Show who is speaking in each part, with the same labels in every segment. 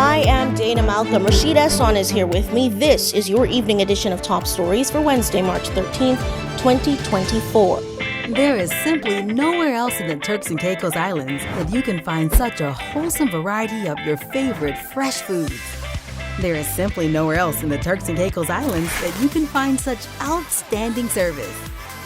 Speaker 1: I am Dana Malcolm. Rashaed Esson is here with me. This is your evening edition of Top Stories for Wednesday, March 13th, 2024.
Speaker 2: There is simply nowhere else in the Turks and Caicos Islands that you can find such a wholesome variety of your favorite fresh foods. There is simply nowhere else in the Turks and Caicos Islands that you can find such outstanding service.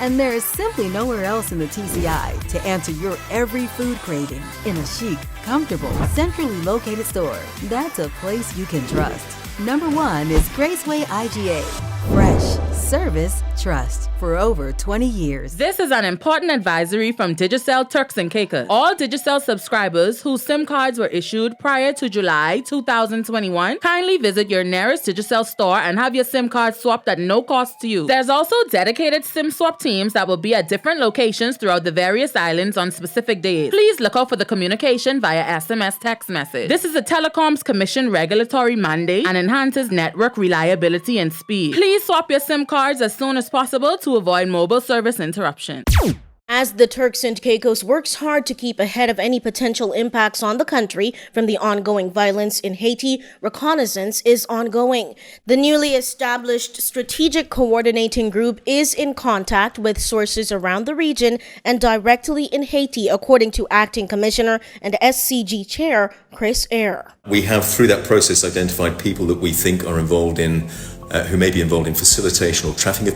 Speaker 2: And there is simply nowhere else in the TCI to answer your every food craving in a chic, comfortable, centrally located store. That's a place you can trust. Number 1 is Graceway IGA. Fresh, service, trust for over 20 years.
Speaker 3: This is an important advisory from Digicel Turks and Caicos. All Digicel subscribers whose SIM cards were issued prior to July 2021, kindly visit your nearest Digicel store and have your SIM card swapped at no cost to you. There's also dedicated SIM swap teams that will be at different locations throughout the various islands on specific days. Please look out for the communication via SMS text message. This is a Telecoms Commission regulatory mandate and enhances network reliability and speed. Please swap your SIM cards as soon as possible to avoid mobile service interruption.
Speaker 1: As the Turks and Caicos works hard to keep ahead of any potential impacts on the country from the ongoing violence in Haiti, Reconnaissance is ongoing. The newly established Strategic Coordinating Group is in contact with sources around the region and directly in Haiti, according to Acting Commissioner and SCG Chair Chris Eyre.
Speaker 4: We have, through that process, identified people that we think are involved in who may be involved in facilitation or trafficking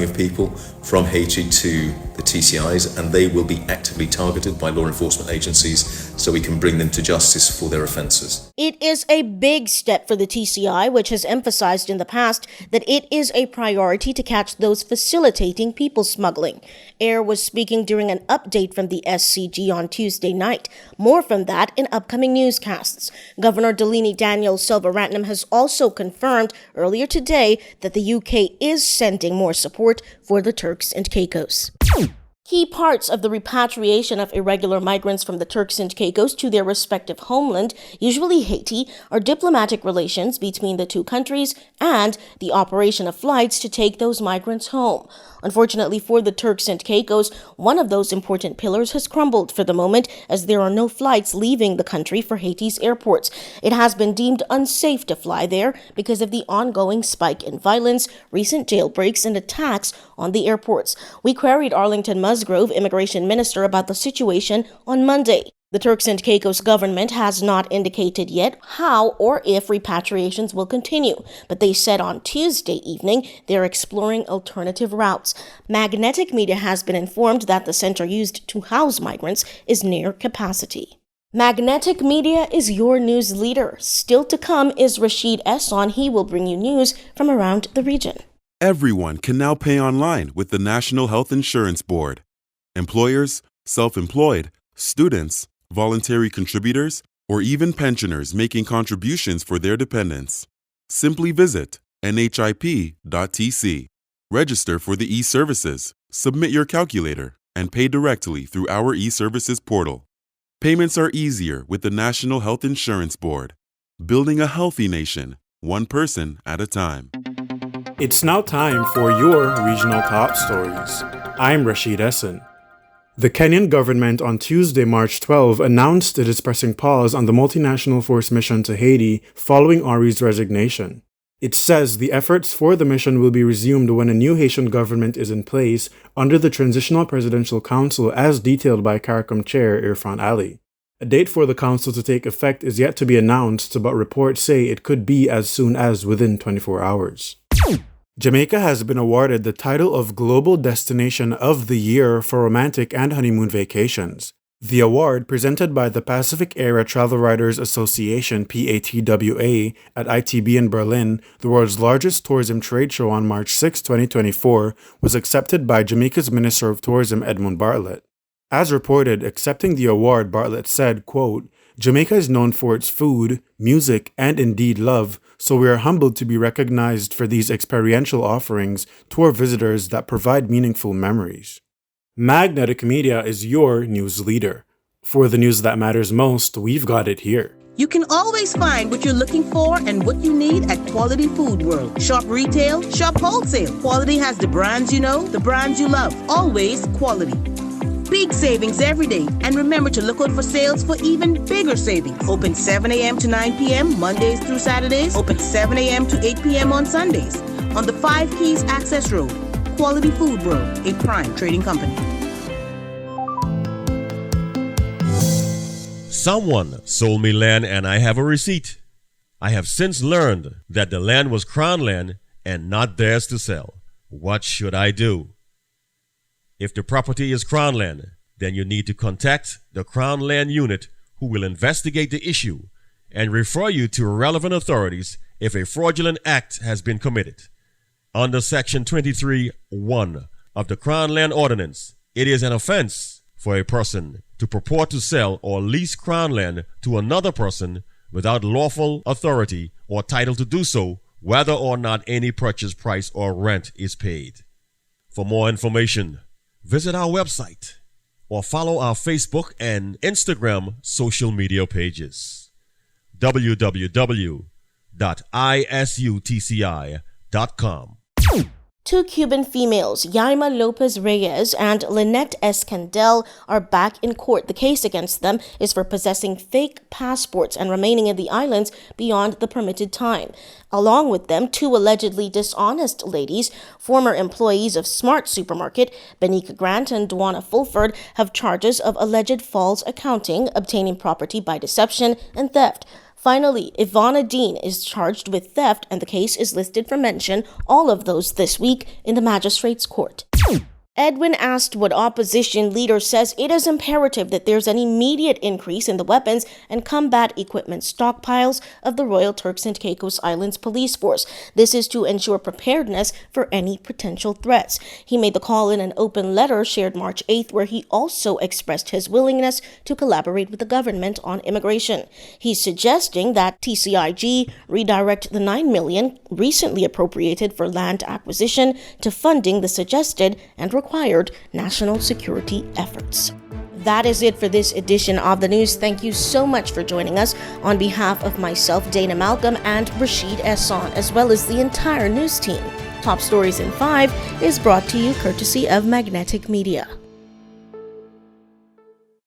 Speaker 4: of people from Haiti to the TCIs, and they will be actively targeted by law enforcement agencies so we can bring them to justice for their offences.
Speaker 1: It is a big step for the TCI, which has emphasized in the past that it is a priority to catch those facilitating people smuggling. Eyre was speaking during an update from the SCG on Tuesday night. More from that in upcoming newscasts. Governor Delini Daniel Silva-Ratnam has also confirmed earlier today that the UK is sending more support for the Turks and Caicos. Key parts of the repatriation of irregular migrants from the Turks and Caicos to their respective homeland, usually Haiti, are diplomatic relations between the two countries and the operation of flights to take those migrants home. Unfortunately for the Turks and Caicos, one of those important pillars has crumbled for the moment as there are no flights leaving the country for Haiti's airports. It has been deemed unsafe to fly there because of the ongoing spike in violence, recent jailbreaks, and attacks on the airports. We queried Arlington Musgrove, Immigration Minister, about the situation on Monday. The Turks and Caicos government has not indicated yet how or if repatriations will continue, but they said on Tuesday evening they're exploring alternative routes. Magnetic Media has been informed that the center used to house migrants is near capacity. Magnetic Media is your news leader. Still to come is Rashaed Esson. He will bring you news from around the region.
Speaker 5: Everyone can now pay online with the National Health Insurance Board. Employers, self-employed, students, voluntary contributors, or even pensioners making contributions for their dependents. Simply visit nhip.tc, register for the e-services, submit your calculator, and pay directly through our e-services portal. Payments are easier with the National Health Insurance Board, building a healthy nation, one person at a time.
Speaker 6: It's now time for your regional top stories. I'm Rashaed Esson. The Kenyan government on Tuesday, March 12, announced it is pressing pause on the multinational force mission to Haiti following Henry's resignation. It says the efforts for the mission will be resumed when a new Haitian government is in place under the Transitional Presidential Council as detailed by CARICOM Chair Irfan Ali. A date for the council to take effect is yet to be announced, but reports say it could be as soon as within 24 hours. Jamaica has been awarded the title of Global Destination of the Year for romantic and honeymoon vacations. The award, presented by the Pacific Area Travel Writers Association (PATWA) at ITB in Berlin, the world's largest tourism trade show on March 6, 2024, was accepted by Jamaica's Minister of Tourism Edmund Bartlett. As reported, accepting the award, Bartlett said, quote, "Jamaica is known for its food, music, and indeed love, so we are humbled to be recognized for these experiential offerings to our visitors that provide meaningful memories." Magnetic Media is your news leader. For the news that matters most, we've got it here.
Speaker 7: You can always find what you're looking for and what you need at Quality Food World. Shop retail, shop wholesale. Quality has the brands you know, the brands you love. Always quality. Big savings every day. And remember to look out for sales for even bigger savings. Open 7 a.m. to 9 p.m. Mondays through Saturdays. Open 7 a.m. to 8 p.m. on Sundays. On the 5 Keys Access Road. Quality Food World, a prime trading company.
Speaker 8: Someone sold me land and I have a receipt. I have since learned that the land was Crown land and not theirs to sell. What should I do? If the property is Crown land, then you need to contact the Crown Land Unit, who will investigate the issue and refer you to relevant authorities if a fraudulent act has been committed. Under Section 23(1) of the Crown Land Ordinance, it is an offense for a person to purport to sell or lease Crown land to another person without lawful authority or title to do so, whether or not any purchase price or rent is paid. For more information, visit our website or follow our Facebook and Instagram social media pages. www.isutci.com.
Speaker 1: Two Cuban females, Yaima Lopez Reyes and Lynette Escandel, are back in court. The case against them is for possessing fake passports and remaining in the islands beyond the permitted time. Along with them, two allegedly dishonest ladies, former employees of Smart Supermarket, Benika Grant and Dwana Fulford, have charges of alleged false accounting, obtaining property by deception, and theft. Finally, Ivana Dean is charged with theft, and the case is listed for mention, all of those this week, in the magistrate's court. Edwin asked what opposition leader says it is imperative that there's an immediate increase in the weapons and combat equipment stockpiles of the Royal Turks and Caicos Islands Police Force. This is to ensure preparedness for any potential threats. He made the call in an open letter shared March 8th, where he also expressed his willingness to collaborate with the government on immigration. He's suggesting that TCIG redirect the $9 million recently appropriated for land acquisition to funding the suggested and required national security efforts. That is it for this edition of the news. Thank you so much for joining us. On behalf of myself, Dana Malcolm, and Rashaed Esson, as well as the entire news team, Top Stories in 5 is brought to you courtesy of Magnetic Media.